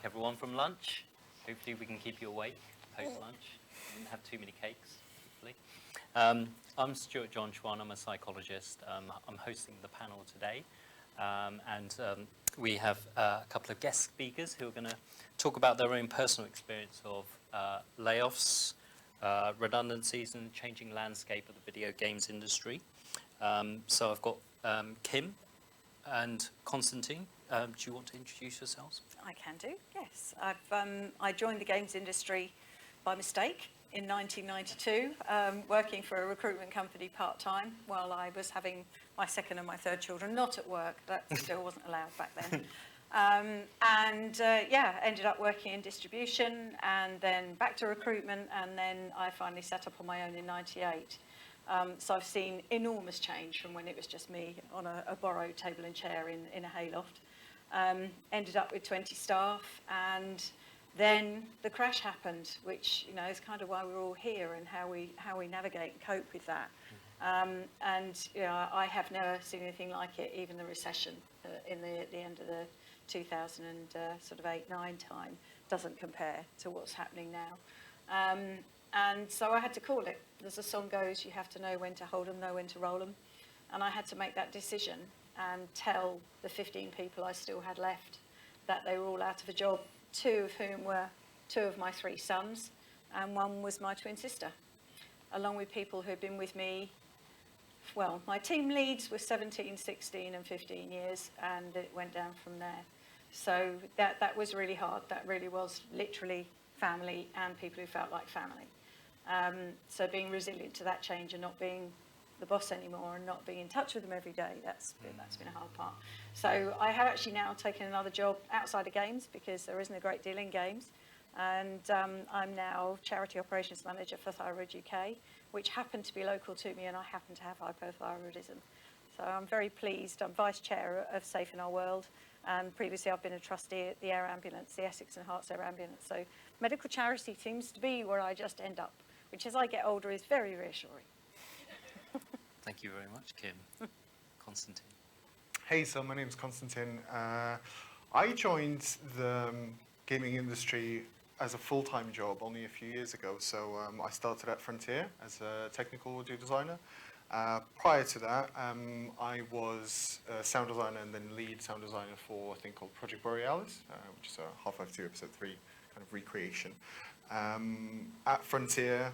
everyone from lunch. Hopefully we can keep you awake post-lunch. Didn't have too many cakes, hopefully. I'm Stuart Chuan. I'm a psychologist. I'm hosting the panel today. We have a couple of guest speakers who are going to talk about their own personal experience of layoffs, redundancies, and the changing landscape of the video games industry. So I've got Kim and Konstantin. Do you want to introduce yourselves? I can do, yes. I joined the games industry by mistake in 1992, working for a recruitment company part-time while I was having my second and my third children, not at work. That still wasn't allowed back then. Ended up working in distribution and then back to recruitment, and then I finally set up on my own in 98. So I've seen enormous change from when it was just me on a borrowed table and chair in a hayloft. Ended up with 20 staff, and then the crash happened, which is kind of why we're all here and how we navigate and cope with that. I have never seen anything like it. Even the recession in the end of the 2008-9 time doesn't compare to what's happening now. And so I had to call it. As the song goes, you have to know when to hold them, know when to roll them. And I had to make that decision and tell the 15 people I still had left that they were all out of a job, 2 of whom were 2 of my 3 sons, and 1 was my twin sister, along with people who had been with me. Well, my team leads were 17, 16 and 15 years, and it went down from there. So that was really hard. That really was literally family and people who felt like family. So being resilient to that change and not being the boss anymore and not being in touch with them every day, that's been a hard part. So I have actually now taken another job outside of games because there isn't a great deal in games. And I'm now Charity Operations Manager for Thyroid UK, which happened to be local to me, and I happen to have hypothyroidism. So I'm very pleased. I'm Vice Chair of Safe in Our World, and previously I've been a trustee at the Air Ambulance, the Essex and Herts Air Ambulance. So medical charity seems to be where I just end up, which as I get older is very reassuring. Thank you very much, Kim. Konstantin. Hey, so my name's Konstantin. I joined the gaming industry as a full-time job only a few years ago. So I started at Frontier as a technical audio designer. Prior to that, I was a sound designer and then lead sound designer for a thing called Project Borealis, which is a Half-Life 2 Episode 3 kind of recreation. At Frontier,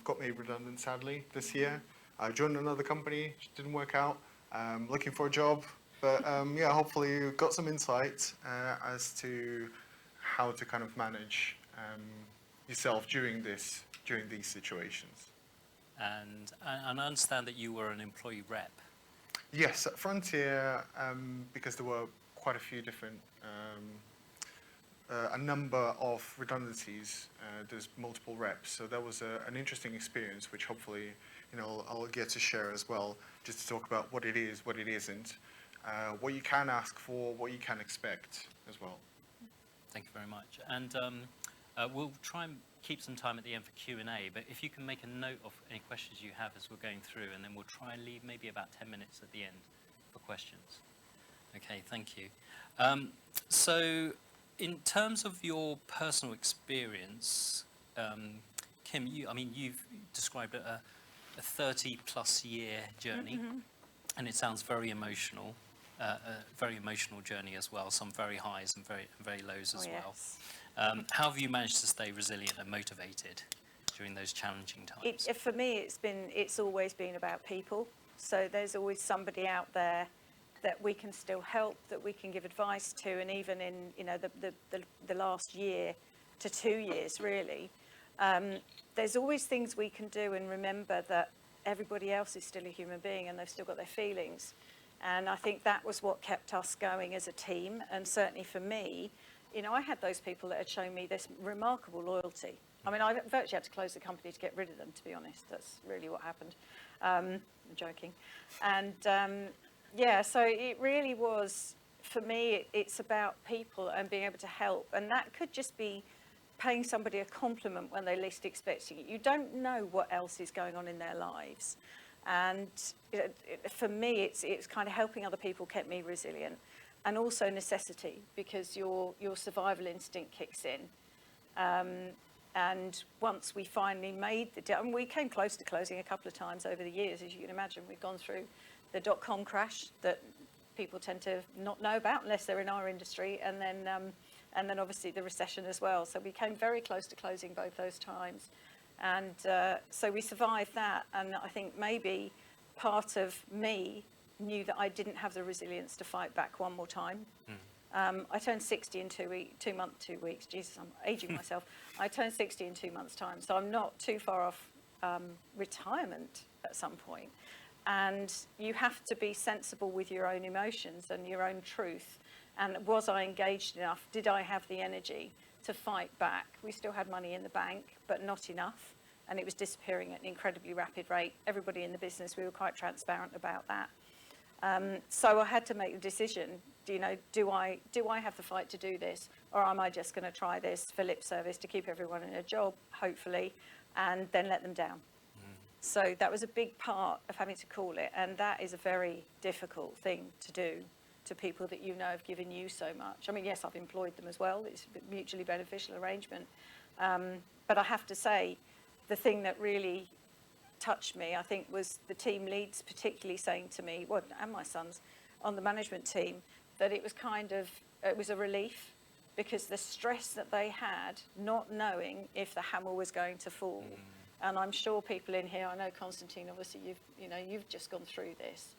got made redundant sadly this year. I joined another company, which didn't work out. Looking for a job, but hopefully you got some insight as to how to kind of manage yourself during these situations. And I understand that you were an employee rep. Yes, at Frontier, because there were quite a few different, a number of redundancies, there's multiple reps, so that was an interesting experience, which hopefully I'll get to share as well, just to talk about what it is, what it isn't, what you can ask for, what you can expect as well. Thank you very much. And we'll try and keep some time at the end for Q&A, but if you can make a note of any questions you have as we're going through, and then we'll try and leave maybe about 10 minutes at the end for questions. Okay, thank you. So in terms of your personal experience, Kim, you've described a 30-plus year journey, and it sounds very emotional, a very emotional journey as well, some very highs and very lows as well. How have you managed to stay resilient and motivated during those challenging times? For me, it's always been about people. So there's always somebody out there that we can still help, that we can give advice to, and even in the last year to 2 years, really. There's always things we can do, and remember that everybody else is still a human being and they've still got their feelings. And I think that was what kept us going as a team. And certainly for me, I had those people that had shown me this remarkable loyalty. I mean, I virtually had to close the company to get rid of them, to be honest. That's really what happened. I'm joking. And so it really was, for me, it's about people and being able to help. And that could just be paying somebody a compliment when they're least expecting it. You don't know what else is going on in their lives. And for me, it's kind of helping other people kept me resilient. and also necessity, because your survival instinct kicks in. And once we finally made the deal, and we came close to closing a couple of times over the years, as you can imagine. We've gone through the dot-com crash that people tend to not know about unless they're in our industry, and then obviously the recession as well. So we came very close to closing both those times. And so we survived that, and I think maybe part of me knew that I didn't have the resilience to fight back one more time. I turned 60 in 2 weeks. Jesus, I'm aging myself. I turned 60 in 2 months' time, so I'm not too far off retirement at some point. And you have to be sensible with your own emotions and your own truth. And was I engaged enough? Did I have the energy to fight back? We still had money in the bank, but not enough. And it was disappearing at an incredibly rapid rate. Everybody in the business, we were quite transparent about that. So I had to make the decision, do I have the fight to do this? Or am I just going to try this for lip service to keep everyone in a job, hopefully, and then let them down? So that was a big part of having to call it. And that is a very difficult thing to do to people that you know have given you so much. I mean, yes, I've employed them as well. It's a mutually beneficial arrangement. But I have to say, the thing that really touched me, I think, was the team leads particularly saying to me, well, and my sons on the management team, that it was a relief, because the stress that they had, not knowing if the hammer was going to fall. And I'm sure people in here, I know Konstantin, obviously you've just gone through this.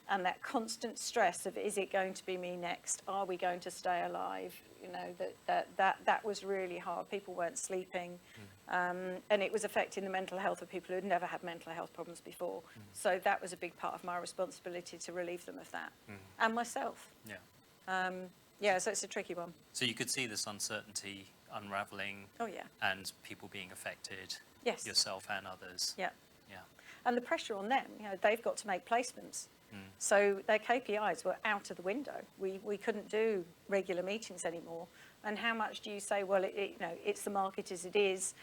And that constant stress of, is it going to be me next? Are we going to stay alive? That was really hard. People weren't sleeping. And it was affecting the mental health of people who had never had mental health problems before. So that was a big part of my responsibility, to relieve them of that. And myself. So it's a tricky one. So you could see this uncertainty unraveling. Oh, yeah. And people being affected. Yes. Yourself and others. Yeah. And the pressure on them, they've got to make placements. So their KPIs were out of the window. We couldn't do regular meetings anymore. And how much do you say, well, it's the market as it is,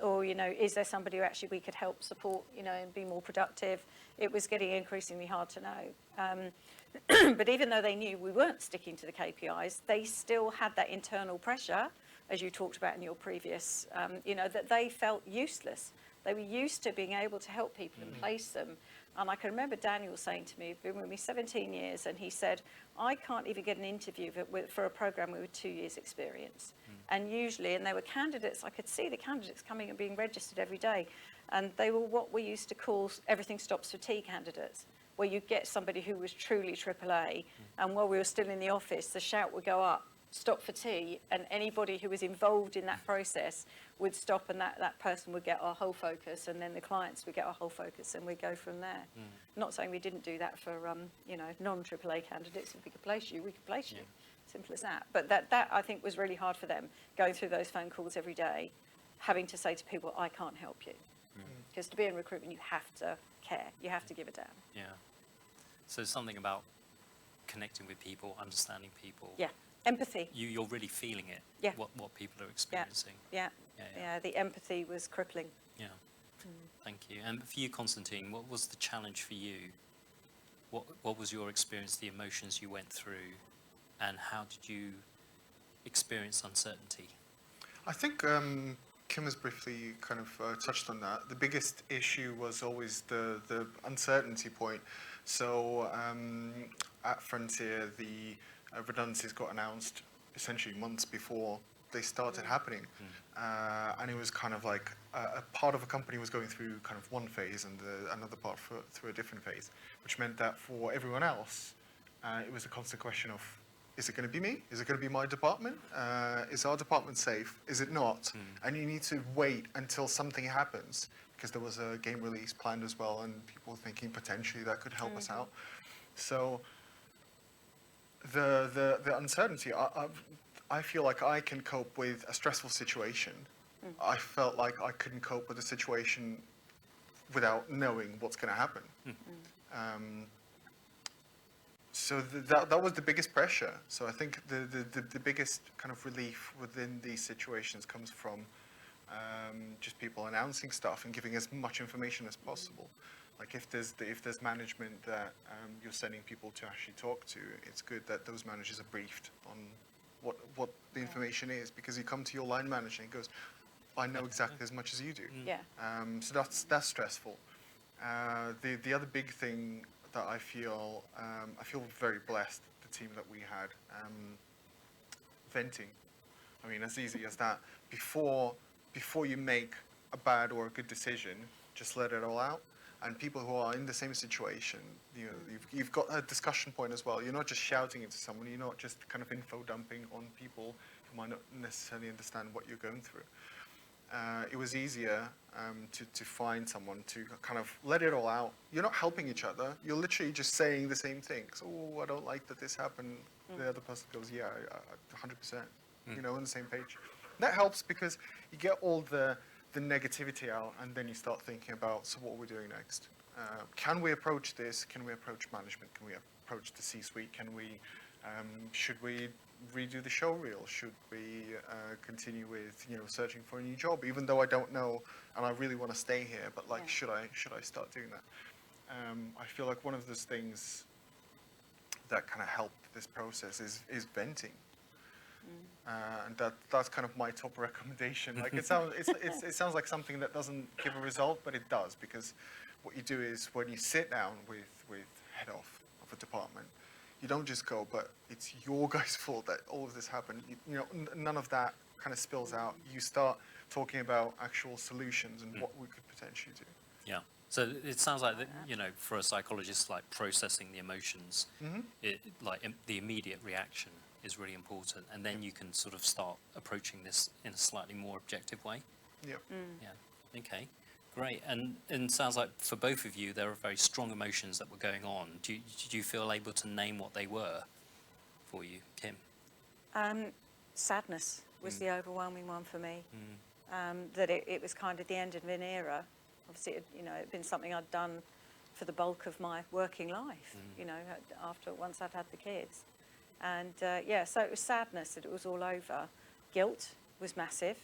or is there somebody who actually we could help support, and be more productive? It was getting increasingly hard to know. But even though they knew we weren't sticking to the KPIs, they still had that internal pressure, as you talked about in your previous, that they felt useless. They were used to being able to help people and place them. And I can remember Daniel saying to me, been with me 17 years, and he said, I can't even get an interview for a program with 2 years experience. And usually, and there were candidates, I could see the candidates coming and being registered every day. And they were what we used to call everything stops for tea candidates, where you get somebody who was truly AAA. And while we were still in the office, the shout would go up, stop for tea, and anybody who was involved in that process would stop, and that person would get our whole focus, and then the clients would get our whole focus, and we'd go from there. Not saying we didn't do that for non-AAA candidates. If we could place you, we could place you. Simple as that. But that I think was really hard for them, going through those phone calls every day, having to say to people, I can't help you. Because to be in recruitment, you have to care. You have to give a damn. Yeah. So something about connecting with people, understanding people. Yeah. Empathy. You're really feeling it. Yeah. What people are experiencing. Yeah. The empathy was crippling. Yeah. Thank you. And for you, Konstantin, what was the challenge for you? What was your experience, the emotions you went through, and how did you experience uncertainty? I think Kim has briefly kind of touched on that. The biggest issue was always the uncertainty point. So at Frontier, the redundancies got announced essentially months before they started happening. And it was kind of like a part of a company was going through kind of one phase, and another part through a different phase, which meant that for everyone else, it was a constant question of, is it going to be me? Is it going to be my department? Is our department safe? Is it not? And you need to wait until something happens, because there was a game release planned as well, and people were thinking potentially that could help us out. So the uncertainty, I feel like I can cope with a stressful situation. I felt like I couldn't cope with a situation without knowing what's going to happen. So that was the biggest pressure. So I think the biggest kind of relief within these situations comes from just people announcing stuff and giving as much information as possible. Like if there's management that you're sending people to actually talk to, it's good that those managers are briefed on what the information is, because you come to your line manager and he goes, I know exactly as much as you do. Yeah. So that's stressful. The other big thing that I feel very blessed, the team that we had, venting. I mean, as easy as that. Before you make a bad or a good decision, just let it all out. And people who are in the same situation, you've got a discussion point as well. You're not just shouting into someone. You're not just kind of info dumping on people who might not necessarily understand what you're going through. It was easier to find someone to kind of let it all out. You're not helping each other. You're literally just saying the same things. Oh, I don't like that this happened. The other person goes, yeah, 100%. On the same page. That helps because you get all the negativity out, and then you start thinking about, so what are we doing next? Can we approach this? Can we approach management? Can we approach the C-suite? Should we redo the show reel? Should we continue with searching for a new job, even though I don't know and I really want to stay here, but should I start doing that? I feel like one of those things that kind of helped this process is venting. And that's kind of my top recommendation. Like it sounds like something that doesn't give a result, but it does, because what you do is when you sit down with head of a department, you don't just go, but it's your guys' fault that all of this happened. None of that kind of spills out. You start talking about actual solutions and what we could potentially do. Yeah. So it sounds like that, for a psychologist, like processing the emotions, the immediate reaction is really important, and then you can sort of start approaching this in a slightly more objective way. Yep. Yeah. Okay. Great. And it sounds like for both of you, there are very strong emotions that were going on. Did you feel able to name what they were for you, Kim? Sadness was the overwhelming one for me. That it was kind of the end of an era. Obviously, it'd been something I'd done for the bulk of my working life, once I'd had the kids. And so it was sadness that it was all over. Guilt was massive,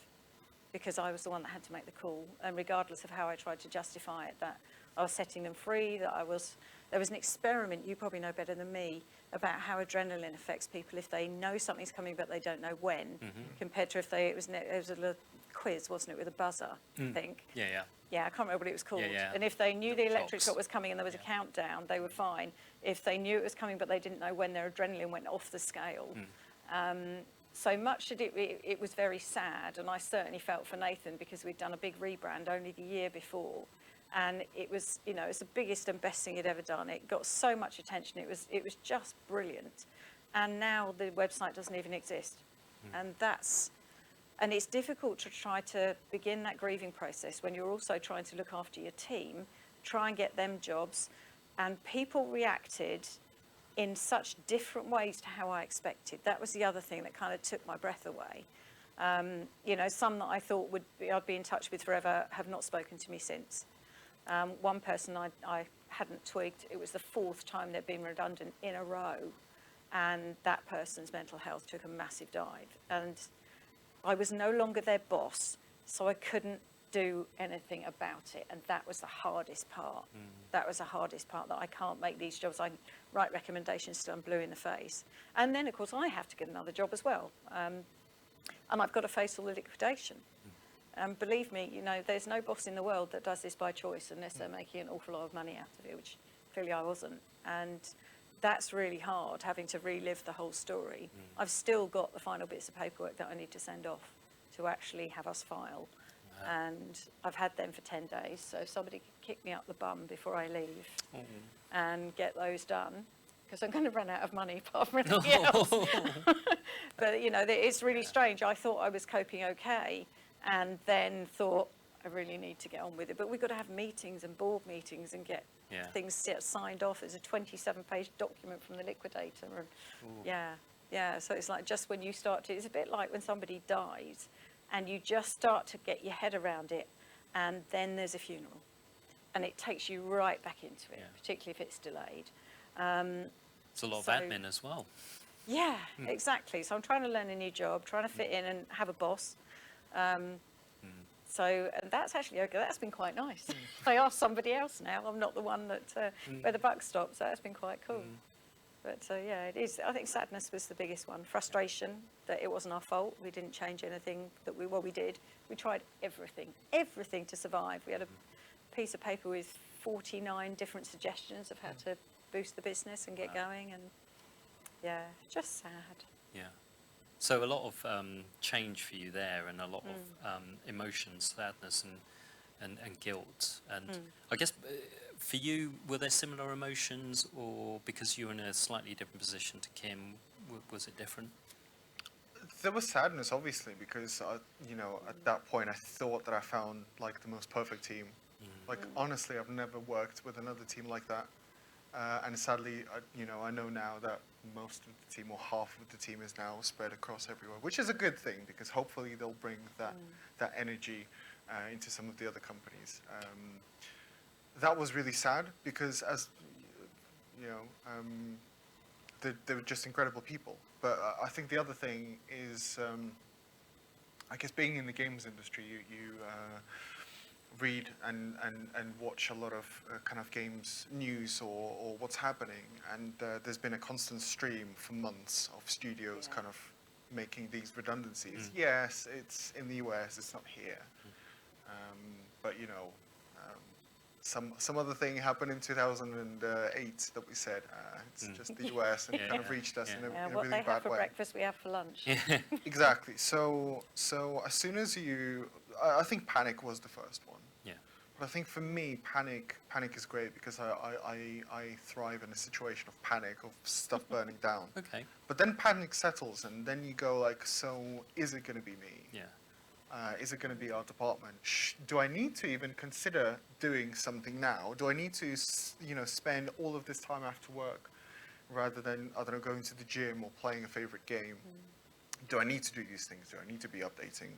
because I was the one that had to make the call, and regardless of how I tried to justify it, that I was setting them free, there was an experiment, you probably know better than me, about how adrenaline affects people if they know something's coming but they don't know when, compared to if it was a little quiz, wasn't it, with a buzzer, I think. Yeah, I can't remember what it was called. Yeah. And if they knew the electric Clocks. shock was coming and there was a countdown, they were fine. If they knew it was coming but they didn't know when, their adrenaline went off the scale. So much that it was very sad, and I certainly felt for Nathan, because we'd done a big rebrand only the year before, and it was it's the biggest and best thing he'd ever done. It got so much attention. It was just brilliant, and now the website doesn't even exist, and it's difficult to try to begin that grieving process when you're also trying to look after your team, try and get them jobs, and people reacted in such different ways to how I expected. That was the other thing that kind of took my breath away. Some that I thought I'd be in touch with forever have not spoken to me since. One person I hadn't twigged, it was the 4th time they'd been redundant in a row, and that person's mental health took a massive dive. And I was no longer their boss, so I couldn't do anything about it, and that was the hardest part. That was the hardest part, that I can't make these jobs. I write recommendations till I'm blue in the face, and then of course I have to get another job as well, and I've got to face all the liquidation. And believe me, there's no boss in the world that does this by choice unless they're making an awful lot of money out of it, which clearly I wasn't. And that's really hard, having to relive the whole story. I've still got the final bits of paperwork that I need to send off to actually have us file. And I've had them for 10 days, so if somebody could kick me up the bum before I leave and get those done, because I'm going to run out of money apart from anything else. But, it's really strange. I thought I was coping okay, and then thought I really need to get on with it. But we've got to have meetings and board meetings and get things signed off. It's a 27-page document from the liquidator. And so it's like just when you start to, it's a bit like when somebody dies, and you just start to get your head around it, and then there's a funeral. And it takes you right back into it, particularly if it's delayed. It's a lot of admin as well. Yeah, exactly. So I'm trying to learn a new job, trying to fit in and have a boss. So and that's actually okay. That's been quite nice. I asked somebody else now. I'm not the one that where the buck stops. So that's been quite cool. But yeah, it is. I think sadness was the biggest one. Frustration that it wasn't our fault. We didn't change anything that we did. We tried everything to survive. We had a piece of paper with 49 different suggestions of how to boost the business and get going. And yeah, just sad. Yeah. So a lot of change for you there, and a lot of emotions, sadness and guilt. And I guess for you, were there similar emotions, or because you were in a slightly different position to Kim, was it different? There was sadness, obviously, because at that point I thought that I found like the most perfect team. Like honestly, I've never worked with another team like that, and sadly, I know now that most of the team or half of the team is now spread across everywhere, which is a good thing because hopefully they'll bring that energy into some of the other companies. That was really sad because, as you know, they were just incredible people. But I think the other thing is, I guess being in the games industry, you read and watch a lot of kind of games news or what's happening, and there's been a constant stream for months of studios kind of making these redundancies. Yes, it's in the US, it's not here. But some other thing happened in 2008 that we said it's just the US, and it kind of reached us in a What really they have bad for way. breakfast, we have for lunch. Exactly. So as soon as I think panic was the first one. Yeah. But I think for me, panic is great because I thrive in a situation of panic, of stuff burning down. Okay. But then panic settles, and then you go like, so is it going to be me? Yeah. Is it going to be our department? Do I need to even consider doing something now? Do I need to, spend all of this time after work rather than, I don't know, going to the gym or playing a favorite game? Do I need to do these things? Do I need to be updating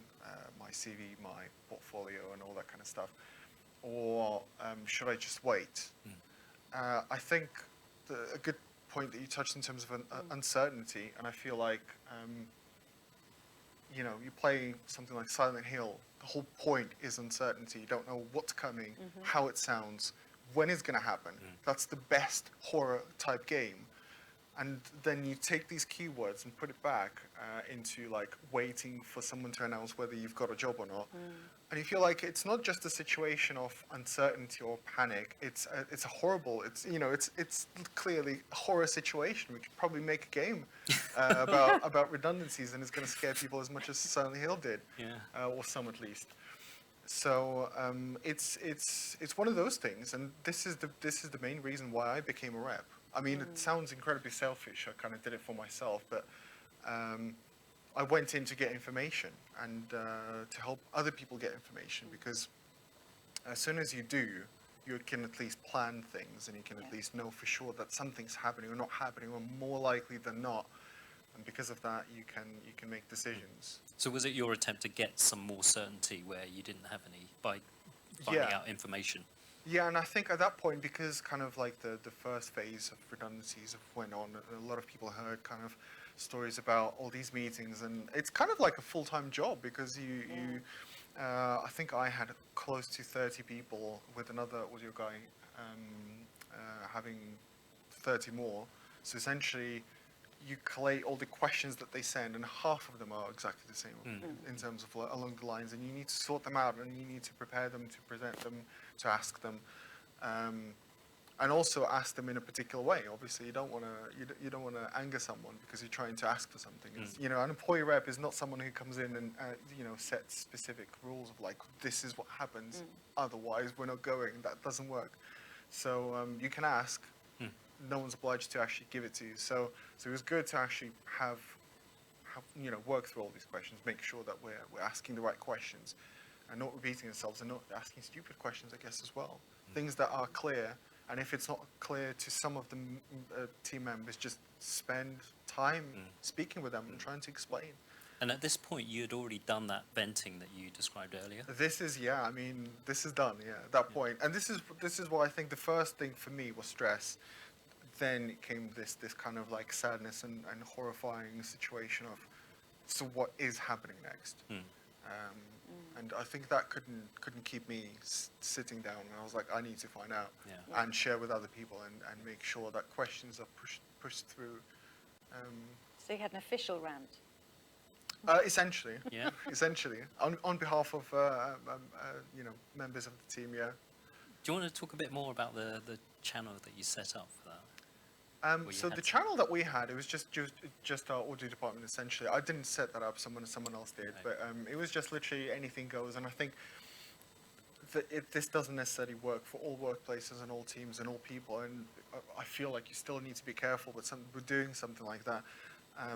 my CV, my portfolio, and all that kind of stuff? Or should I just wait? I think a good point that you touched in terms of uncertainty, and I feel like, you play something like Silent Hill, the whole point is uncertainty. You don't know what's coming, how it sounds, when it's going to happen. That's the best horror type game. And then you take these keywords and put it back into like waiting for someone to announce whether you've got a job or not. And you feel like it's not just a situation of uncertainty or panic. It's a horrible. It's clearly a horror situation. We could probably make a game about redundancies, and it's going to scare people as much as Silent Hill did, or some at least. So it's one of those things, and this is the main reason why I became a rep. I mean, it sounds incredibly selfish. I kind of did it for myself, but I went in to get information and to help other people get information, because as soon as you do, you can at least plan things, and you can at least know for sure that something's happening or not happening, or more likely than not. And because of that, you can make decisions. So was it your attempt to get some more certainty where you didn't have any by finding out information? Yeah, and I think at that point, because kind of like the first phase of redundancies went on, a lot of people heard kind of stories about all these meetings, and it's kind of like a full-time job, because I think I had close to 30 people with another audio guy having 30 more. So essentially, you collate all the questions that they send, and half of them are exactly the same in terms of along the lines, and you need to sort them out, and you need to prepare them, to present them, to ask them, and also ask them in a particular way. Obviously, you don't want to anger someone because you're trying to ask for something. An employee rep is not someone who comes in and sets specific rules of like, this is what happens. Otherwise, we're not going. That doesn't work. So you can ask. No one's obliged to actually give it to you. So it was good to actually have work through all these questions, make sure that we're asking the right questions, and not repeating ourselves, and not asking stupid questions, I guess, as well. Things that are clear, and if it's not clear to some of the team members, just spend time speaking with them and trying to explain. And at this point, you had already done that venting that you described earlier? This is done, at that point. And this is why I think the first thing for me was stress. Then it came this kind of like sadness and horrifying situation of, so what is happening next? And I think that couldn't keep me sitting down. And I was like, I need to find out Yeah. and share with other people and make sure that questions are pushed through. So you had an official rant. Essentially, Yeah. essentially, on behalf of members of the team, yeah. Do you want to talk a bit more about the channel that you set up for that? Well, you So had the to. channel that we had, it was just our audio department essentially. I didn't set that up; someone else did. Okay. But it was just literally anything goes. And I think that this doesn't necessarily work for all workplaces and all teams and all people. And I feel like you still need to be careful with doing something like that.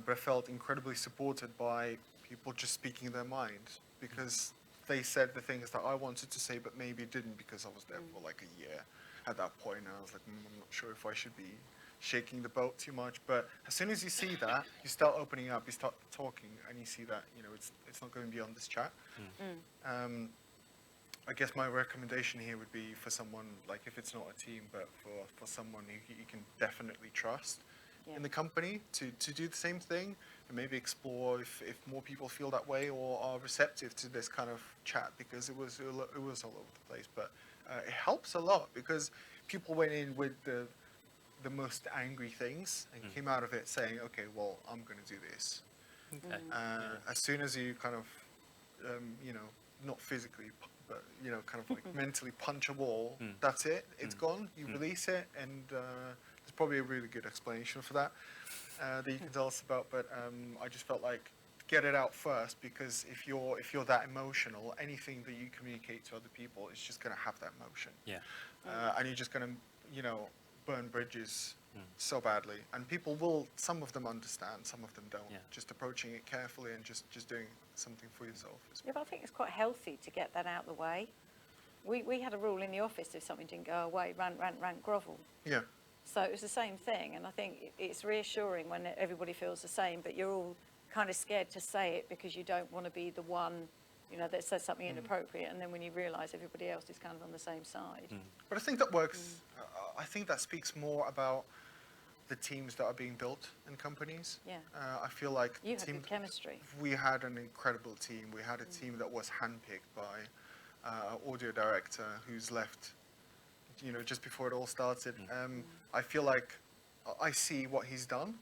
But I felt incredibly supported by people just speaking their mind because they said the things that I wanted to say, but maybe didn't because I was there for like a year at that point. And I was like, I'm not sure if I should be shaking the boat too much. But as soon as you see that, you start opening up, you start talking, and you see that it's not going beyond this chat. I guess my recommendation here would be for someone, like if it's not a team, but for someone who you can definitely trust in the company to do the same thing and maybe explore if more people feel that way or are receptive to this kind of chat, because it was all over the place. But it helps a lot because people went in with the most angry things and came out of it saying, okay, well, I'm going to do this. Okay. As soon as you kind of, not physically, but, kind of like mentally punch a wall, that's it. It's gone. You release it. And there's probably a really good explanation for that that you can tell us about. But I just felt like get it out first, because if you're that emotional, anything that you communicate to other people is just going to have that emotion. Yeah. And you're just going to, burn bridges so badly. And people will, some of them understand, some of them don't. Yeah. Just approaching it carefully and just doing something for yourself. Yeah, but I think it's quite healthy to get that out of the way. We had a rule in the office: if something didn't go away, rant, grovel. Yeah. So it was the same thing, and I think it's reassuring when everybody feels the same, but you're all kind of scared to say it because you don't want to be the one, that says something inappropriate, and then when you realise everybody else is kind of on the same side. But I think that works. I think that speaks more about the teams that are being built in companies. Yeah. I feel like You had good chemistry. we had an incredible team. We had a team that was handpicked by our audio director who's left, just before it all started. I feel like I see what he's done.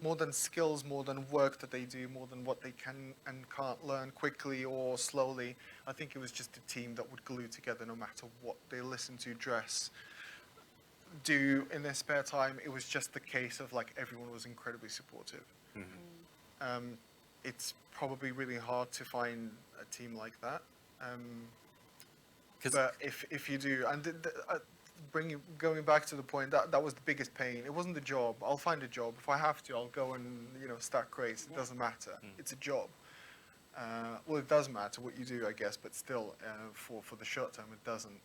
More than skills, more than work that they do, more than what they can and can't learn quickly or slowly. I think it was just a team that would glue together no matter what they listen to, dress, do in their spare time. It was just the case of like everyone was incredibly supportive. It's probably really hard to find a team like that. But if you do, and going back to the point, that was the biggest pain. It wasn't the job. I'll find a job. If I have to, I'll go and stack crates. It doesn't matter. It's a job. Well, it does matter what you do, I guess, but still, for the short term, it doesn't.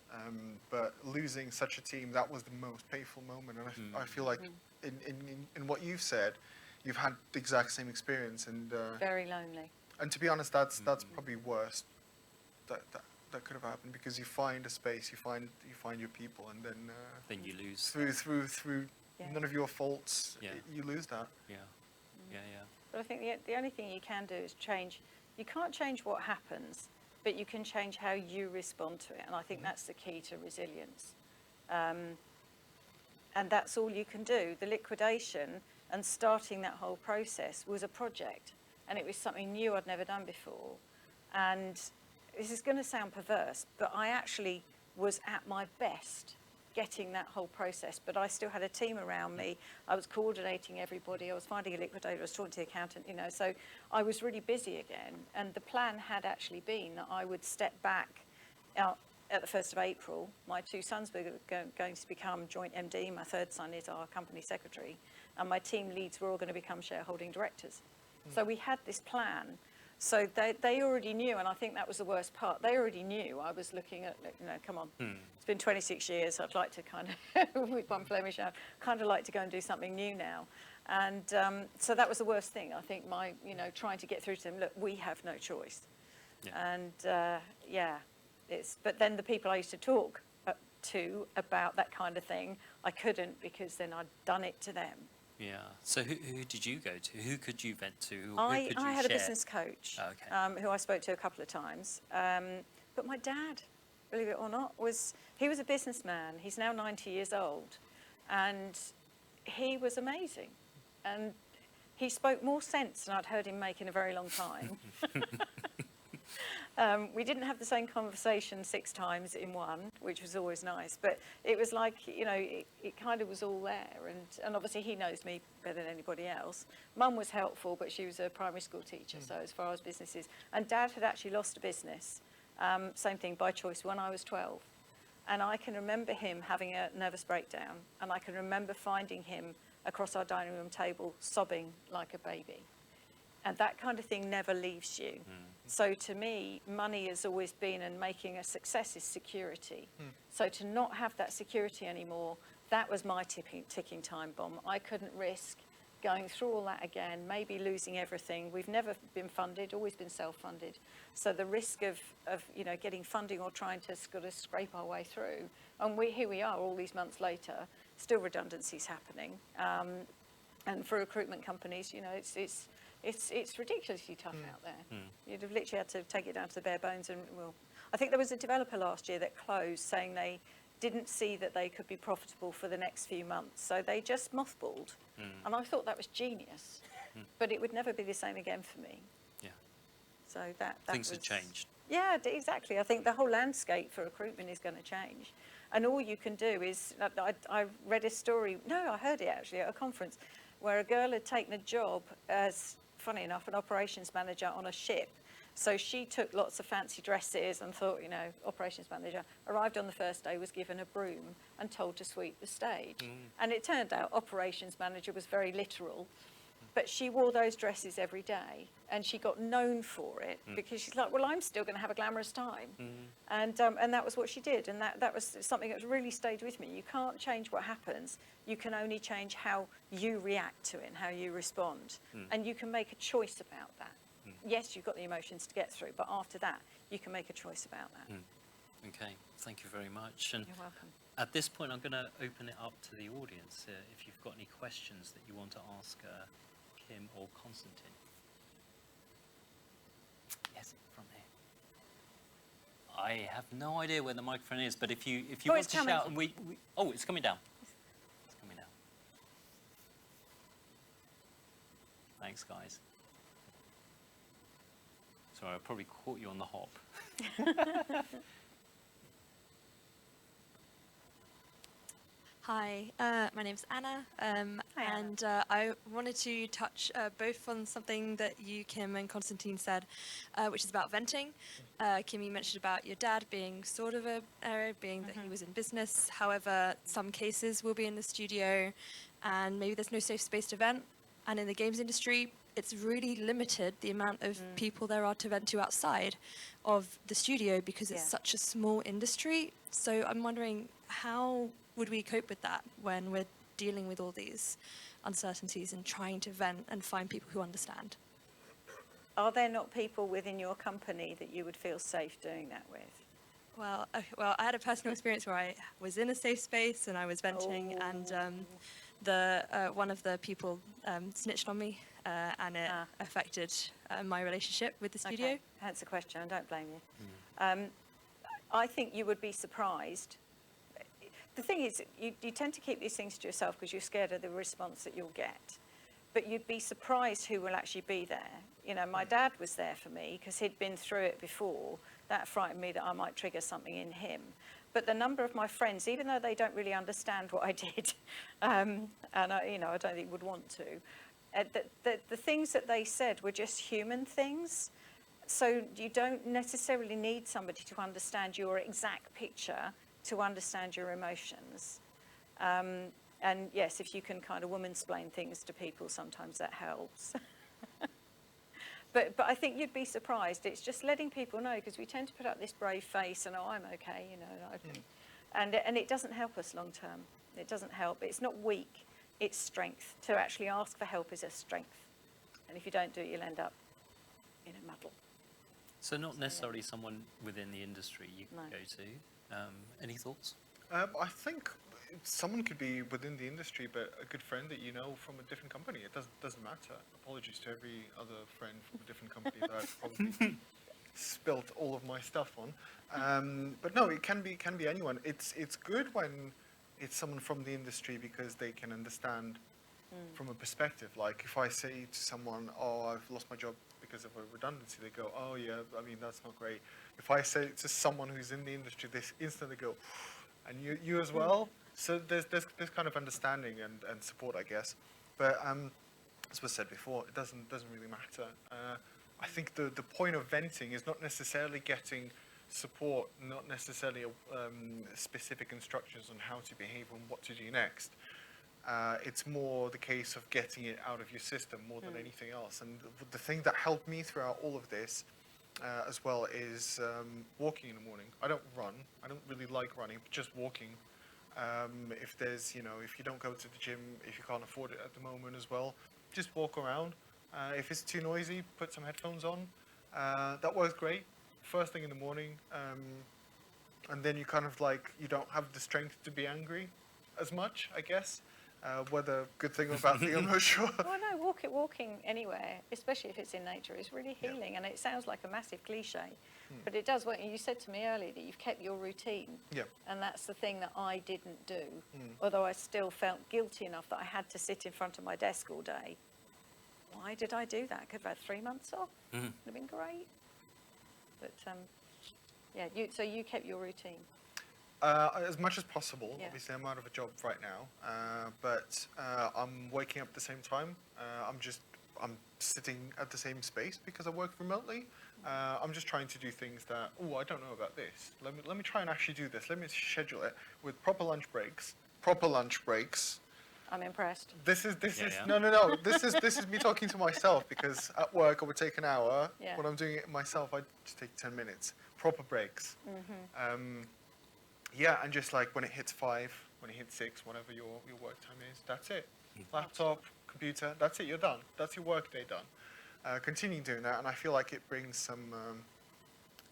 But losing such a team, that was the most painful moment. And I feel like in what you've said, you've had the exact same experience. And Very lonely. and to be honest, that's probably worse. That could have happened, because you find a space, you find your people, and then you lose. through none of your faults, Yeah. you lose that. Yeah. But I think the only thing you can do is change. You can't change what happens, but you can change how you respond to it. And I think that's the key to resilience. And that's all you can do. The liquidation and starting that whole process was a project, and it was something new I'd never done before. And this is going to sound perverse, but I actually was at my best getting that whole process, but I still had a team around me. I was coordinating everybody. I was finding a liquidator. I was talking to the accountant, so I was really busy again. And the plan had actually been that I would step back out at the 1st of April. My 2 sons were going to become joint MD. My 3rd son is our company secretary. And my team leads were all going to become shareholding directors. So we had this plan. So they already knew, and I think that was the worst part. They already knew I was looking at, come on, it's been 26 years. I'd like to kind of, with one Flemish out, kind of like to go and do something new now. And so that was the worst thing. I think trying to get through to them, look, we have no choice. Yeah. And but then the people I used to talk to about that kind of thing, I couldn't, because then I'd done it to them. Yeah. So who did you go to? Who could you vent to? Who I could you had a share? business coach Oh, okay. who I spoke to a couple of times. But my dad, believe it or not, he was a businessman. He's now 90 years old. And he was amazing. And he spoke more sense than I'd heard him make in a very long time. We didn't have the same conversation 6 times in one, which was always nice. But it was like, it kind of was all there. And obviously he knows me better than anybody else. Mum was helpful, but she was a primary school teacher, so as far as businesses. And Dad had actually lost a business, same thing, by choice, when I was 12. And I can remember him having a nervous breakdown. And I can remember finding him across our dining room table sobbing like a baby. And that kind of thing never leaves you. So to me, money has always been, and making a success is security. So to not have that security anymore, that was my ticking time bomb. I couldn't risk going through all that again, maybe losing everything. We've never been funded, always been self-funded. So the risk of getting funding or trying to sort of scrape our way through, and here we are all these months later, still redundancies happening. And for recruitment companies, it's ridiculously tough out there. You'd have literally had to take it down to the bare bones. And I think there was a developer last year that closed, saying they didn't see that they could be profitable for the next few months, so they just mothballed. And I thought that was genius, but it would never be the same again for me. Yeah. So that Things have changed. Yeah, exactly. I think the whole landscape for recruitment is going to change, and all you can do is, I read a story. No, I heard it actually at a conference, where a girl had taken a job as, funny enough, an operations manager on a ship. So she took lots of fancy dresses and thought, operations manager, arrived on the first day, was given a broom and told to sweep the stage. And it turned out operations manager was very literal, but she wore those dresses every day and she got known for it because she's like, well, I'm still going to have a glamorous time. And that was what she did. And that was something that's really stayed with me. You can't change what happens. You can only change how you react to it and how you respond. And you can make a choice about that. Yes, you've got the emotions to get through, but after that, you can make a choice about that. Okay, thank you very much. And You're welcome. at this point, I'm going to open it up to the audience. If you've got any questions that you want to ask Kim or Konstantin. Yes, from here. I have no idea where the microphone is, but if you want to shout, and it's coming down. It's coming down. Thanks, guys. Sorry, I probably caught you on the hop. Hi, my name's Anna, Hi, Anna. and I wanted to touch both on something that you, Kim, and Konstantin said, which is about venting. Kim, you mentioned about your dad being sort of an area, being that he was in business. However, some cases will be in the studio, and maybe there's no safe space to vent. And in the games industry, it's really limited the amount of people there are to vent to outside of the studio because it's such a small industry. So I'm wondering, how would we cope with that when we're dealing with all these uncertainties and trying to vent and find people who understand? Are there not people within your company that you would feel safe doing that with? Well, I had a personal experience where I was in a safe space and I was venting, and one of the people snitched on me, and it affected my relationship with the studio. Okay. That's a question. I don't blame you. I think you would be surprised. The thing is, you tend to keep these things to yourself because you're scared of the response that you'll get. But you'd be surprised who will actually be there. My dad was there for me because he'd been through it before. That frightened me that I might trigger something in him. But the number of my friends, even though they don't really understand what I did, and I don't think would want to, the things that they said were just human things. So you don't necessarily need somebody to understand your exact picture to understand your emotions. And yes, if you can kind of woman-splain things to people, sometimes that helps. But I think you'd be surprised. It's just letting people know, because we tend to put up this brave face and, I'm okay, and it doesn't help us long term. It doesn't help. It's not weak, it's strength. To actually ask for help is a strength. And if you don't do it, you'll end up in a muddle. So not necessarily someone within the industry you can No. go to. Any thoughts? I think someone could be within the industry, but a good friend that you know from a different company. It doesn't matter. Apologies to every other friend from a different company that I've probably spilt all of my stuff on. But no, it can be anyone. It's good when it's someone from the industry because they can understand from a perspective. Like if I say to someone, "Oh, I've lost my job because of a redundancy," they go, "Oh yeah, I mean that's not great." If I say it to someone who's in the industry, they instantly go, "And you as well." So there's kind of understanding and support, I guess. But as was said before, it doesn't really matter. I think the point of venting is not necessarily getting support, not necessarily specific instructions on how to behave and what to do next. It's more the case of getting it out of your system more than anything else. And the thing that helped me throughout all of this as well is walking in the morning. I don't run. I don't really like running, but just walking. If there's, if you don't go to the gym, if you can't afford it at the moment as well, just walk around. If it's too noisy, put some headphones on. That works great. First thing in the morning. And then you kind of you don't have the strength to be angry as much, I guess. Whether good thing or bad thing, I'm not sure. Well, no, walking anywhere, especially if it's in nature, is really healing. And it sounds like a massive cliche, but it does work. You said to me earlier that you've kept your routine. Yeah. And that's the thing that I didn't do, although I still felt guilty enough that I had to sit in front of my desk all day. Why did I do that? I could have had 3 months off. Would have been great. But, yeah, so you kept your routine. As much as possible. Yeah. Obviously, I'm out of a job right now, but I'm waking up at the same time. I'm sitting at the same space because I work remotely. I'm just trying to do things that, I don't know about this. Let me try and actually do this. Let me schedule it with proper lunch breaks. I'm impressed. This is Yeah. no. This is me talking to myself because at work I would take an hour. Yeah. When I'm doing it myself, I just take 10 minutes. Proper breaks. Yeah, and just when it hits 5, when it hits 6, whatever your work time is, that's it. Laptop, computer, that's it. You're done. That's your work day done. Continue doing that, and I feel like it brings some.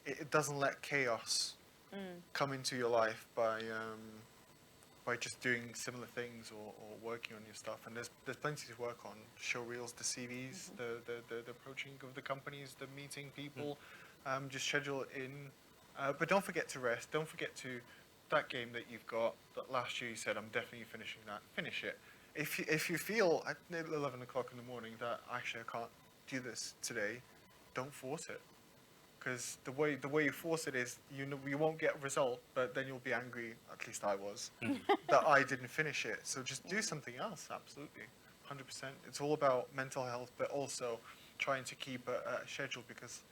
It doesn't let chaos come into your life by just doing similar things or working on your stuff. And there's plenty to work on. Show reels, the CVs, the approaching of the companies, the meeting people. Just schedule it in. But don't forget to rest. Don't forget to that game that you've got. That last year you said, I'm definitely finishing that. Finish it. If you feel at 11 o'clock in the morning that actually I can't do this today, don't force it. Because the way you force it is, you won't get a result, but then you'll be angry, at least I was, that I didn't finish it. So just do something else, absolutely, 100%. It's all about mental health, but also trying to keep a schedule, because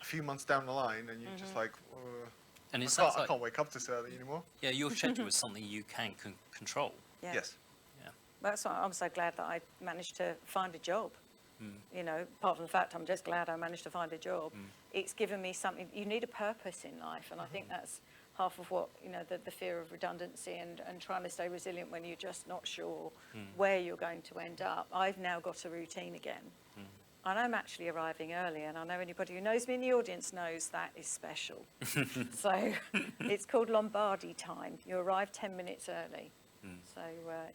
a few months down the line, and you're just And it I sounds can't wake up this early anymore. Yeah, your schedule is something you can control. Yeah. Yes. Yeah. That's why I'm so glad that I managed to find a job. Apart from the fact I'm just glad I managed to find a job. It's given me something. You need a purpose in life, and I think that's half of what, the fear of redundancy and trying to stay resilient when you're just not sure where you're going to end up. I've now got a routine again. And I'm actually arriving early, and I know anybody who knows me in the audience knows that is special. So it's called Lombardi time. You arrive 10 minutes early. So,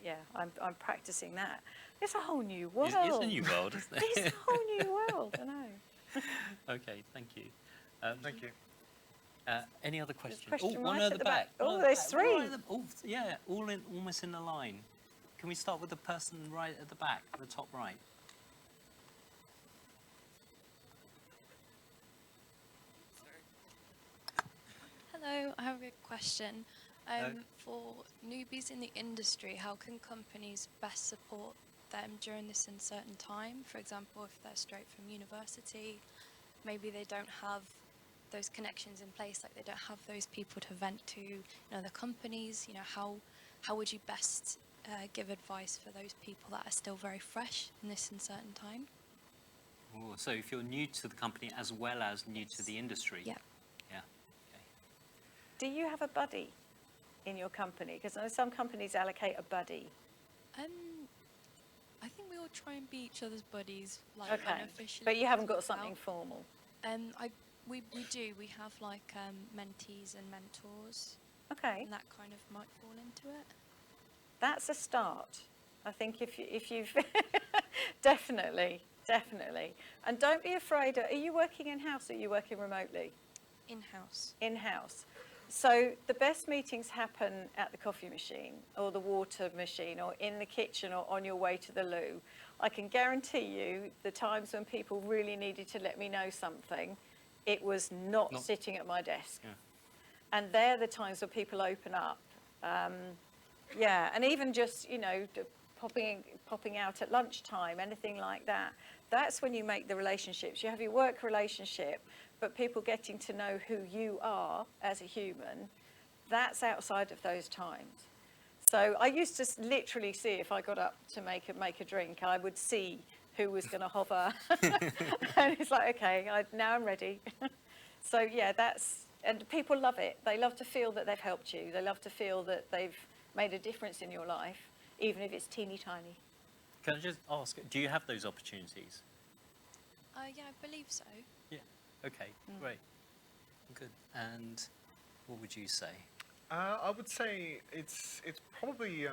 yeah, I'm practicing that. It's a whole new world. It's a new world, isn't it? It's a whole new world, I know. Okay, thank you. Thank you. Any other questions? question One right at the back. Oh, One at there's the back. three. One at the- yeah, almost in the line. Can we start with the person right at the back, the top right? Hello, I have a question. For newbies in the industry, how can companies best support them during this uncertain time? For example, if they're straight from university, maybe they don't have those connections in place, like they don't have those people to vent to, the companies, how would you best give advice for those people that are still very fresh in this uncertain time? Ooh, so if you're new to the company as well as new to the industry. Yeah. Yeah. Okay. Do you have a buddy in your company? Because I know some companies allocate a buddy. I think we all try and be each other's buddies, like Okay. unofficially. But you haven't got as well. something formal. We do. We have like mentees and mentors, Okay. and that kind of might fall into it. that's a start. I think if you've definitely. And don't be afraid. Are you working in-house or are you working remotely? In-house. In-house. So the best meetings happen at the coffee machine or the water machine or in the kitchen or on your way to the loo. I can guarantee you the times when people really needed to let me know something, it was not sitting at my desk. Yeah. And they're the times when people open up. And even just, popping out at lunchtime, anything like that. That's when you make the relationships. You have your work relationship, but people getting to know who you are as a human, that's outside of those times. So I used to literally see if I got up to make a drink, I would see who was going to hover. And it's like, okay, now I'm ready. So yeah, and people love it. They love to feel that they've helped you. They love to feel that they've made a difference in your life, even if it's teeny tiny. Can I just ask, do you have those opportunities? Yeah, I believe so. Yeah. Okay, great. Good. And what would you say? I would say it's probably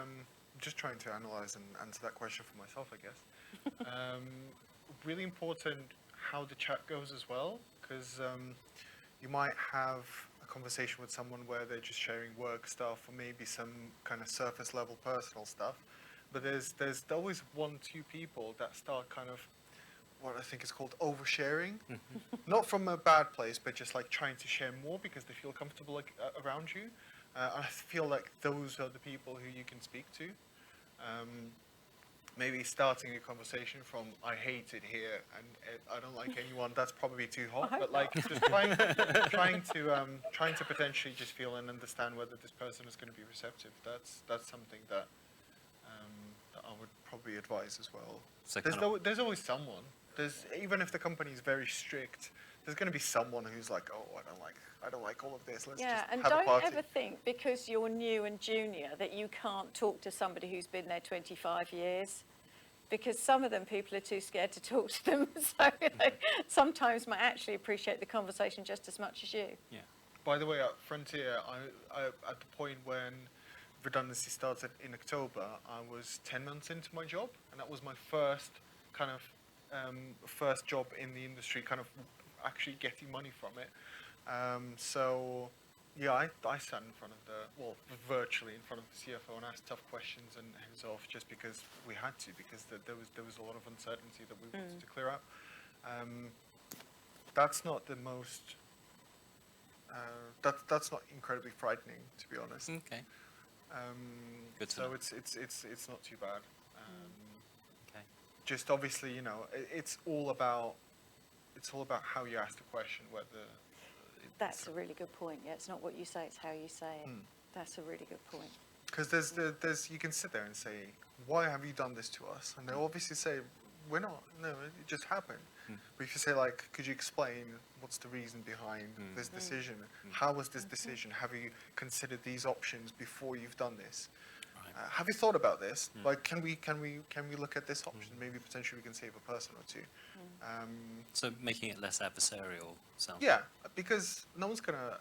just trying to analyze and answer that question for myself, I guess. Really important how the chat goes as well, because you might have a conversation with someone where they're just sharing work stuff or maybe some kind of surface level personal stuff, but there's always 1-2 people that start kind of what I think is called oversharing, not from a bad place, but just like trying to share more because they feel comfortable around you. I feel like those are the people who you can speak to. Maybe starting a conversation from "I hate it here" and "I don't like anyone." That's probably too hot. But like just trying to potentially just feel and understand whether this person is going to be receptive. That's something that I would probably advise as well. So There's always someone. Even if the company is very strict, there's going to be someone who's like, "Oh, I don't like all of this. Let's just And have a don't party." ever think because you're new and junior that you can't talk to somebody who's been there 25 years. Because some of them, people are too scared to talk to them. So they sometimes might actually appreciate the conversation just as much as you. Yeah. By the way, at Frontier, I at the point when redundancy started in October, I was 10 months into my job, and that was my first kind of first job in the industry, kind of actually getting money from it. So yeah, I sat in front of virtually in front of the CFO and asked tough questions and hands off just because we had to, because there was a lot of uncertainty that we wanted to clear up. That's not the most. That's not incredibly frightening, to be honest. Okay. Good to So know. it's not too bad. Okay. Just obviously, it's all about how you ask the question, whether. That's a really good point. Yeah, it's not what you say, it's how you say it. That's a really good point. Because there's you can sit there and say, "Why have you done this to us?" And they'll obviously say, "We're not. No, it just happened." But if you say like, "Could you explain what's the reason behind this decision? How was this decision? Have you considered these options before you've done this? Right. Have you thought about this? Like, can we look at this option? Maybe potentially we can save a person or two." So making it less adversarial sounds. Yeah, because no one's gonna.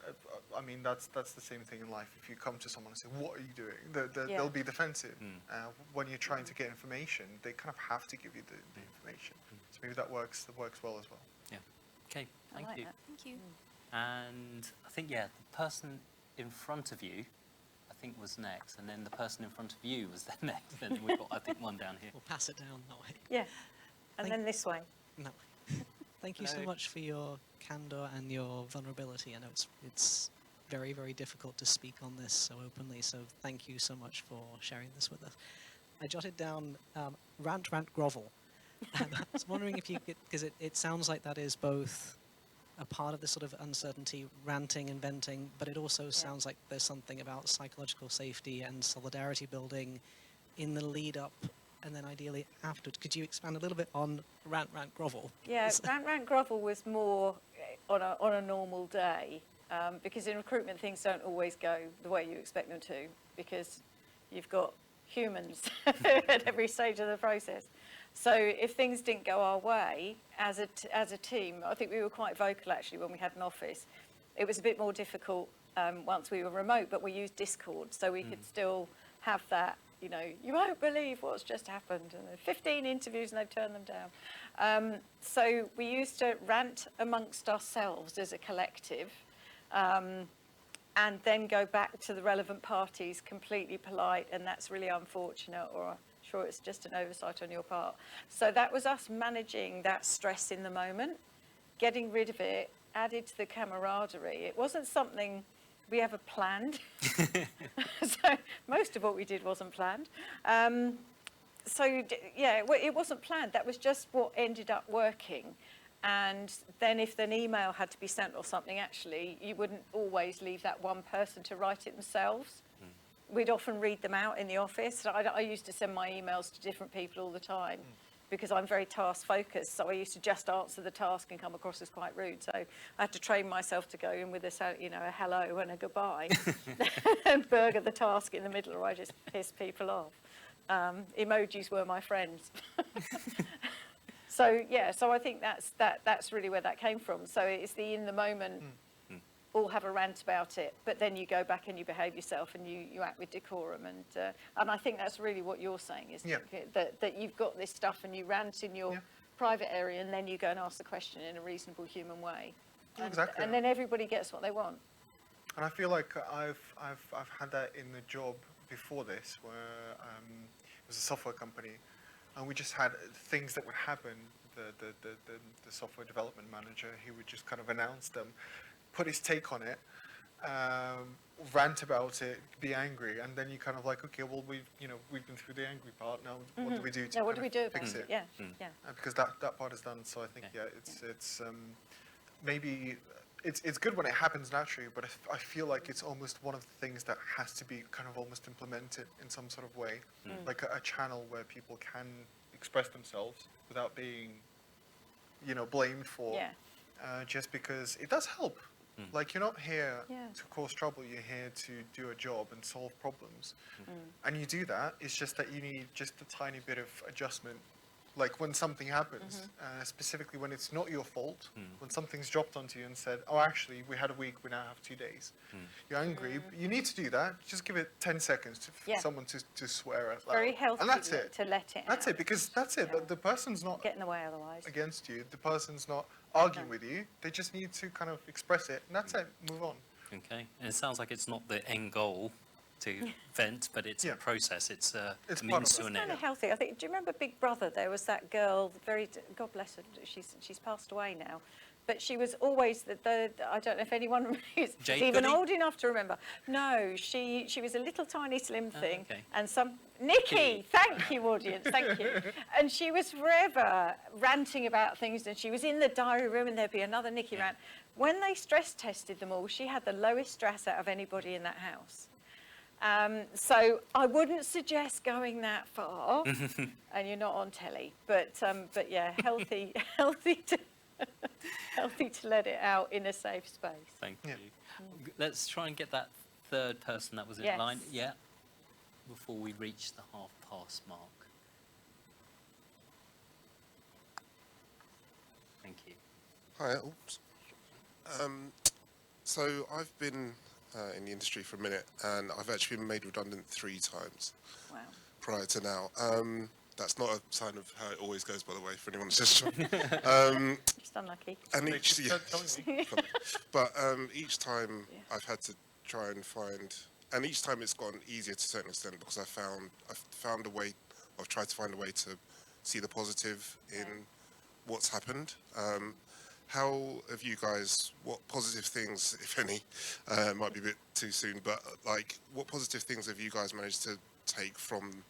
I mean, that's the same thing in life. If you come to someone and say, "What are you doing?" They'll be defensive. When you're trying to get information, they kind of have to give you the information. So maybe that works well as well. Yeah. Okay. I Thank like you. that. Thank you. And I think the person in front of you, I think was next, and then the person in front of you was then next, and we've got I think one down here. We'll pass it down that way. Yeah. And Thank- then this way. No. Thank you so Hello. much for your candor and your vulnerability. I know it's very, very difficult to speak on this so openly, so thank you so much for sharing this with us. I jotted down rant, grovel. And I was wondering if you could, because it sounds like that is both a part of this sort of uncertainty, ranting and venting, but it also sounds like there's something about psychological safety and solidarity building in the lead up and then ideally afterwards. Could you expand a little bit on rant, grovel? Yeah, rant, grovel was more on a normal day, because in recruitment things don't always go the way you expect them to, because you've got humans at every stage of the process. So if things didn't go our way as a team, I think we were quite vocal actually when we had an office. It was a bit more difficult once we were remote, but we used Discord, so we could still have that you know, you won't believe what's just happened. And there are 15 interviews and they've turned them down. So we used to rant amongst ourselves as a collective, and then go back to the relevant parties completely polite, and that's really unfortunate, or I'm sure it's just an oversight on your part. So that was us managing that stress in the moment, getting rid of it, added to the camaraderie. It wasn't something we ever planned. So most of what we did wasn't planned. It wasn't planned. That was just what ended up working. And then if an email had to be sent or something, actually, you wouldn't always leave that one person to write it themselves. We'd often read them out in the office. I used to send my emails to different people all the time because I'm very task focused. So I used to just answer the task and come across as quite rude. So I had to train myself to go in with a hello and a goodbye and burger the task in the middle, or I just piss people off. Emojis were my friends. So I think that's really where that came from. So it's the in the moment, all have a rant about it, but then you go back and you behave yourself and you act with decorum, and I think that's really what you're saying, is that you've got this stuff and you rant in your private area, and then you go and ask the question in a reasonable human way, Exactly. and then everybody gets what they want. And I feel like I've had that in the job before this, where it was a software company, and we just had things that would happen. The software development manager, he would just kind of announce them, put his take on it, rant about it, be angry, and then you kind of like, okay, well, we've been through the angry part. Now, what do we do to what do we do fix about it? Yeah. Because that part is done. So I think it's maybe it's good when it happens naturally, but I feel like it's almost one of the things that has to be kind of almost implemented in some sort of way, like a channel where people can express themselves without being, blamed for. Just because it does help. Like, you're not here to cause trouble, you're here to do a job and solve problems. And you do that, it's just that you need just a tiny bit of adjustment. Like when something happens, specifically when it's not your fault, when something's dropped onto you and said, oh, actually, we had a week, we now have 2 days. You're angry, you need to do that. Just give it 10 seconds for someone to swear at. Very healthy and that's it. to let it out. That's it, because that's it. The person's not Get in the way otherwise. against you. The person's not arguing with you. They just need to kind of express it, and that's it. Move on. Okay, and it sounds like it's not the end goal to vent, but it's a process. It's a It's means part of to it. an Kind end. of healthy. I think. Do you remember Big Brother? There was that girl, God bless her. She's passed away now, but she was always the I don't know if anyone is Jade even Goody? old enough to remember. No, she was a little tiny slim thing, okay. and Nikki. Thank you, audience. Thank you. And she was forever ranting about things, and she was in the diary room, and there'd be another Nikki rant. When they stress tested them all, she had the lowest stress out of anybody in that house. So I wouldn't suggest going that far, and you're not on telly. But yeah, healthy to let it out in a safe space. Thank Yeah. you. Let's try and get that third person that was in Yes. line. Yeah. Before we reach the half-past mark. Thank you. Hi. Oops. So I've been in the industry for a minute, and I've actually been made redundant 3 times Wow. prior to now. That's not a sign of how it always goes, by the way, for anyone who's just joined. Just unlucky. And each, yeah, Don't but each time I've had to try and find, and each time it's gotten easier to a certain extent because I've found a way, I've tried to find a way to see the positive in what's happened. How have you guys, what positive things, if any, might be a bit too soon, but like what positive things have you guys managed to take from,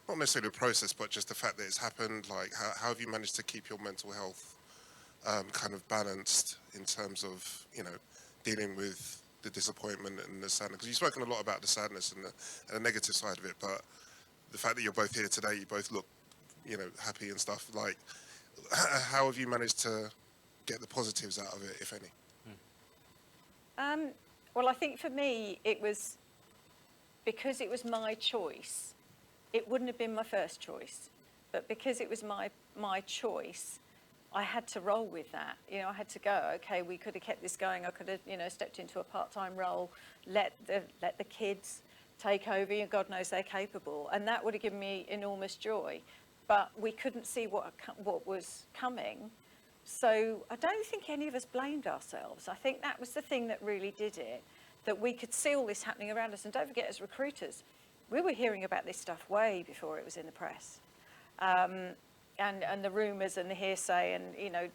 not necessarily the process, but just the fact that it's happened? Like how have you managed to keep your mental health kind of balanced in terms of, dealing with the disappointment and the sadness? Because you've spoken a lot about the sadness and the negative side of it, but the fact that you're both here today, you both look, happy and stuff, like how have you managed to get the positives out of it, if any? Well, I think for me, it was because it was my choice. It wouldn't have been my first choice, but because it was my choice, I had to roll with that. I had to go, okay, we could have kept this going. I could have, stepped into a part-time role, let the kids take over, and God knows they're capable. And that would have given me enormous joy. But we couldn't see what was coming. So I don't think any of us blamed ourselves. I think that was the thing that really did it, that we could see all this happening around us. And don't forget, as recruiters, we were hearing about this stuff way before it was in the press. And the rumours and the hearsay, and, you know,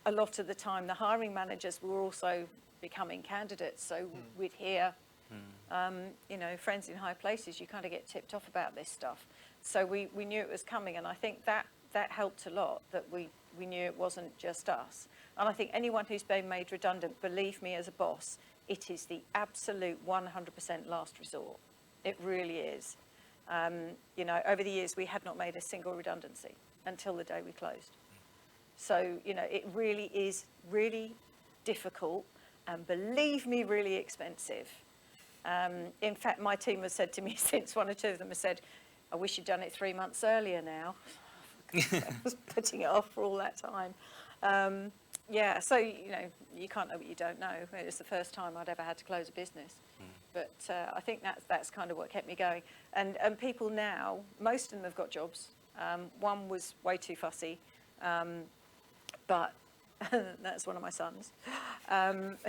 a lot of the time the hiring managers were also becoming candidates. So we'd hear, you know, friends in high places, you kind of get tipped off about this stuff. So we knew it was coming, and I think that helped a lot, that we knew it wasn't just us. And I think anyone who's been made redundant, believe me as a boss, it is the absolute 100% last resort. It really is. You know, over the years, we had not made a single redundancy until the day we closed. So, you know, it really is really difficult, and believe me, really expensive. In fact, my team has said to me since, one or two of them have said, I wish you'd done it 3 months earlier now. I was putting it off for all that time. Yeah, so, you know, you can't know what you don't know. It's the first time I'd ever had to close a business. But I think that's kind of what kept me going. And people now, most of them have got jobs. One was way too fussy, but that's one of my sons,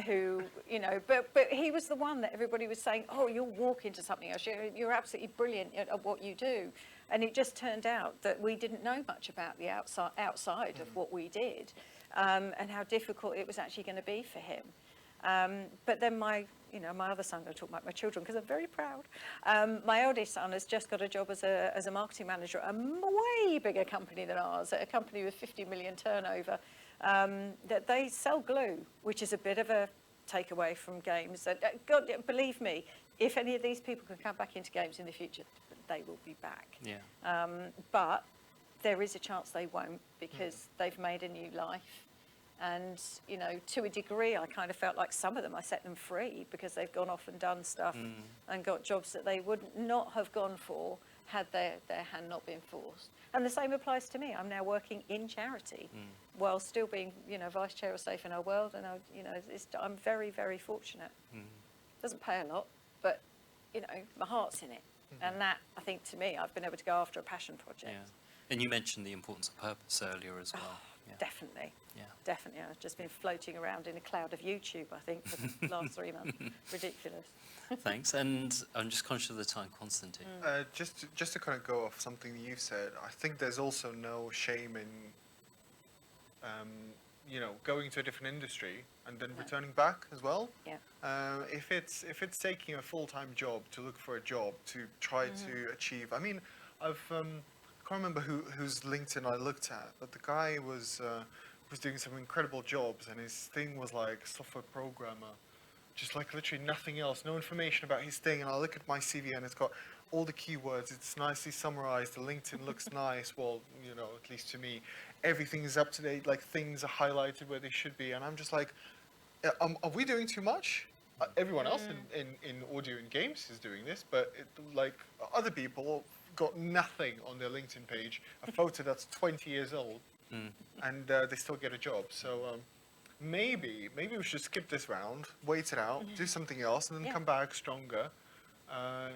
who, you know, but he was the one that everybody was saying, oh, you'll walk into something else. You're absolutely brilliant at what you do. And it just turned out that we didn't know much about the outside of what we did, and how difficult it was actually going to be for him. But then my other son, I'm going to talk about my children because I'm very proud. My eldest son has just got a job as a marketing manager at a way bigger company than ours, at a company with 50 million turnover, that they sell glue, which is a bit of a takeaway from games. God, believe me, if any of these people can come back into games in the future, they will be back. Yeah. But there is a chance they won't, because they've made a new life. And, you know, to a degree, I kind of felt like some of them, I set them free because they've gone off and done stuff and got jobs that they would not have gone for had their hand not been forced. And the same applies to me. I'm now working in charity while still being, you know, vice chair of Safe in Our World. And, I'm very, very fortunate. Doesn't pay a lot, but, you know, my heart's in it. And that, I think, to me, I've been able to go after a passion project. Yeah. And you mentioned the importance of purpose earlier as well. Yeah. Definitely. Yeah. Definitely. I've just been floating around in a cloud of YouTube, I think, for the last 3 months. Ridiculous. Thanks. And I'm just conscious of the time, Konstantin. Just to kind of go off something that you said, I think there's also no shame in, you know, going to a different industry and then returning back as well. Yeah. If it's taking a full-time job to look for a job to try to achieve. I mean, I can't remember whose LinkedIn I looked at, but the guy was doing some incredible jobs, and his thing was like software programmer, just like literally nothing else, no information about his thing. And I look at my CV and it's got all the keywords, it's nicely summarized, the LinkedIn looks nice, well, you know, at least to me, everything is up to date, like things are highlighted where they should be, and I'm just like, are we doing too much? Everyone else in audio and games is doing this, but like other people got nothing on their LinkedIn page, a photo that's 20 years old, and they still get a job. So maybe we should skip this round, wait it out, do something else, and then come back stronger.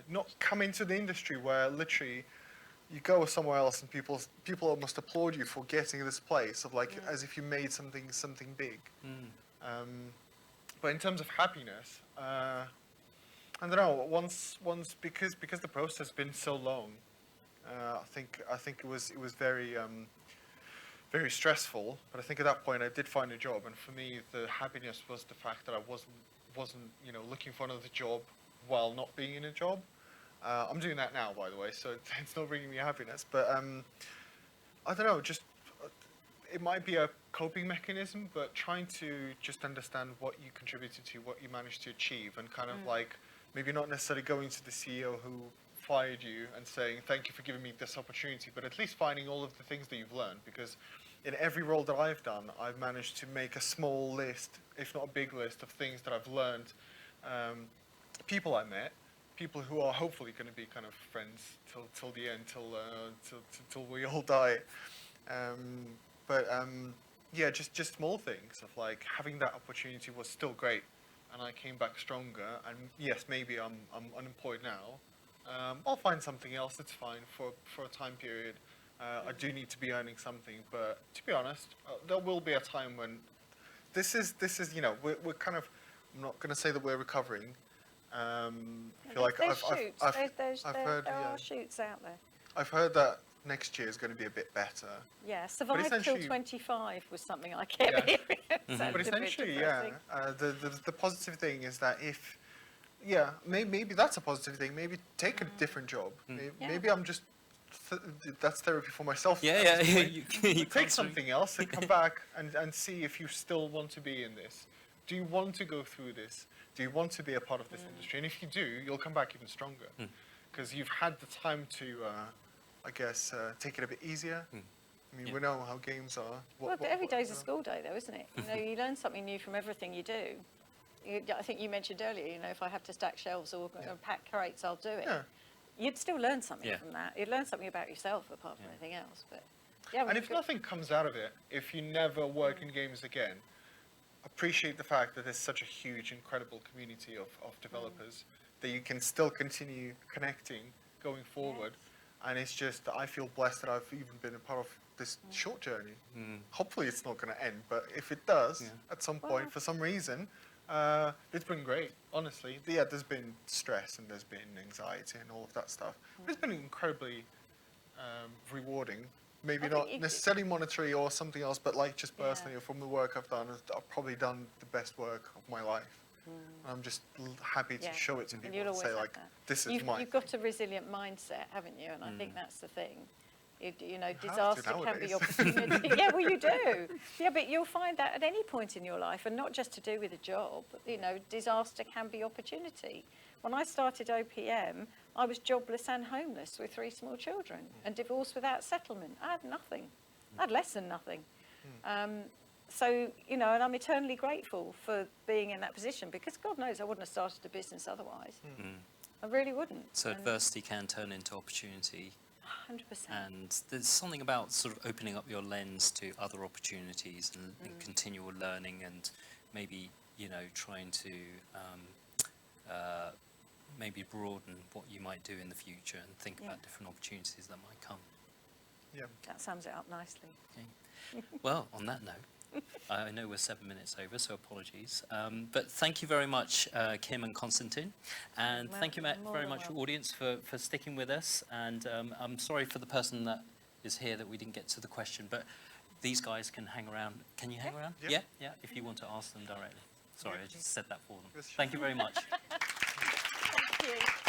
Not come into the industry where literally you go somewhere else and people almost applaud you for getting this place, of like as if you made something big. But in terms of happiness, I don't know. Once because the process has been so long, I think it was very very stressful. But I think at that point I did find a job, and for me the happiness was the fact that I wasn't you know, looking for another job while not being in a job. I'm doing that now, by the way, so it's not bringing me happiness. But I don't know. Just it might be a coping mechanism, but trying to just understand what you contributed to, what you managed to achieve, and kind of like maybe not necessarily going to the CEO who fired you and saying, thank you for giving me this opportunity, but at least finding all of the things that you've learned. Because in every role that I've done, I've managed to make a small list, if not a big list, of things that I've learned, people I met, people who are hopefully going to be kind of friends till the end, till we all die. But yeah, just small things of like having that opportunity was still great. and I came back stronger, and yes, maybe I'm unemployed now, I'll find something else that's fine for a time period. I do need to be earning something, but to be honest, there will be a time when this is we're kind of, I'm not going to say that we're recovering. I feel like there's shoots. I've There heard are shoots out there. I've heard that next year is going to be a bit better. Yeah, survive till essentially- 25 was something I kept Yeah. hearing. Sounds But a bit essentially, yeah, depressing. the positive thing is that if, maybe that's a positive thing. Maybe take a different job. Yeah. Maybe I'm just, that's therapy for myself. Yeah, at yeah. this point. you Take constantly- something else and come back and see if you still want to be in this. Do you want to go through this? Do you want to be a part of this industry? And if you do, you'll come back even stronger because you've had the time to, I guess, take it a bit easier. I mean, Yeah. we know how games are. Well, but every day's a school day, though, isn't it? You learn something new from everything you do. I think you mentioned earlier, if I have to stack shelves or pack crates, I'll do it. Yeah. You'd still learn something Yeah. from that. You'd learn something about yourself apart from anything else. But And if nothing comes out of it, if you never work in games again, appreciate the fact that there's such a huge, incredible community of developers that you can still continue connecting going forward. And it's just that I feel blessed that I've even been a part of this short journey. Hopefully it's not going to end, but if it does, at some point, Well- for some reason, it's been great, honestly. Yeah, there's been stress and there's been anxiety and all of that stuff. But it's been incredibly rewarding. Maybe I not think necessarily monetary or something else, but like just personally, from the work I've done, I've probably done the best work of my life. I'm just happy to Yeah. show it to And people you'll and always say, have like, that. this is You've mine. got a resilient mindset, haven't you? And I think that's the thing. to Disaster can be nowadays. opportunity. Yeah, well, you do. Yeah, but you'll find that at any point in your life, and not just to do with a job. Disaster can be opportunity. When I started OPM, I was jobless and homeless with 3 small children and divorced without settlement. I had nothing. I had less than nothing. So, and I'm eternally grateful for being in that position because God knows I wouldn't have started a business otherwise. I really wouldn't. So And adversity can turn into opportunity, 100%. and there's something about sort of opening up your lens to other opportunities and continual learning, and maybe trying to maybe broaden what you might do in the future and think Yeah. about different opportunities that might come. Yeah. That sums it up nicely. Okay. Well, on that note, I know we're 7 minutes over, so apologies. But thank you very much, Kim and Konstantin. And Well, thank you more very than much, welcome. audience, for sticking with us. And I'm sorry for the person that is here that we didn't get to the question, but these guys can hang around. Can you hang around? Yeah. Yeah, if you want to ask them directly. Sorry, I just said that for them. Yes, sure. Thank you very much. Thank you.